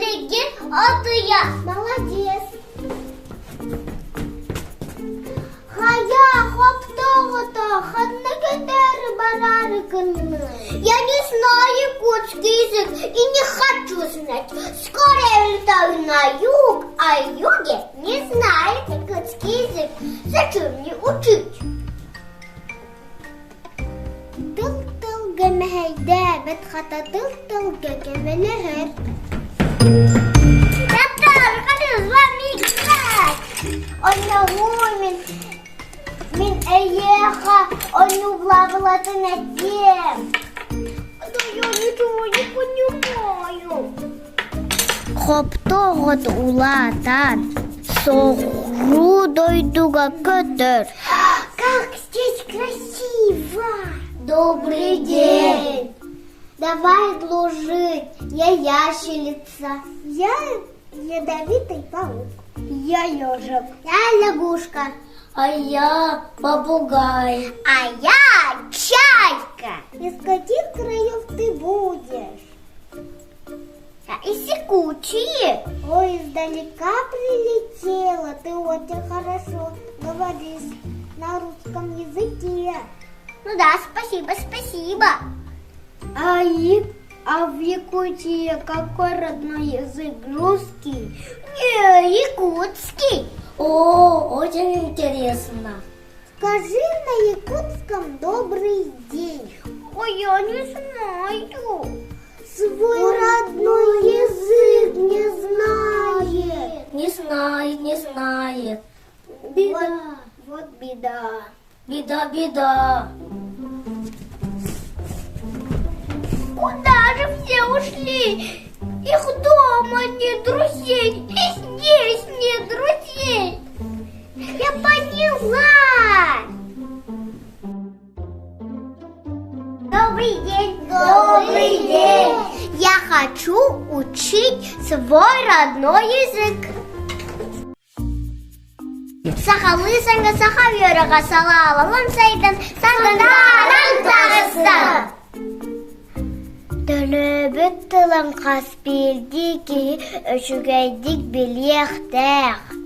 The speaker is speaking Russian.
билеген атыя. Молодец. Хая, хоптоғыта, хатны көтәрі барары кынны. Я не знаю якутский язык и не хочу знать. Скоро я улетаю на юг, а юге не знает якутский язык. Зачем мне учить? Тыл-тыл гәмәһәйдә, бәт хата тыл-тылга кәмәләһәр. Татар, хочу с вами играть. Мин эйеха, onu влабылатын әдем. Да я ничего не понимаю. Хоптоғыт улатан, соғру дойдуға көтір. Как здесь красиво! Добрый день! Давай дружить. Я ящерица. Я ядовитый паук. Я ежик. Я лягушка. А я попугай. А я чайка. Из каких краев ты будешь? И секучие. Ой, издалека прилетела. Ты очень хорошо говоришь на русском языке. Ну да, спасибо. А в Якутии какой родной язык? Русский? Не, якутский. О, очень интересно. Скажи на якутском добрый день. Ой, я не знаю. Свой родной язык не знает. Не знает. Беда. Вот беда. Беда. Куда же все ушли? Их дома нет друзей, и здесь нет друзей. Я поняла. Добрый день. Добрый день. Я хочу учить свой родной язык. Сахалысанга сахавёрага салалалым сайдан сагандаран тағыстан. Төлөбүт тылын қас белдики, өшігейдік білектәқ.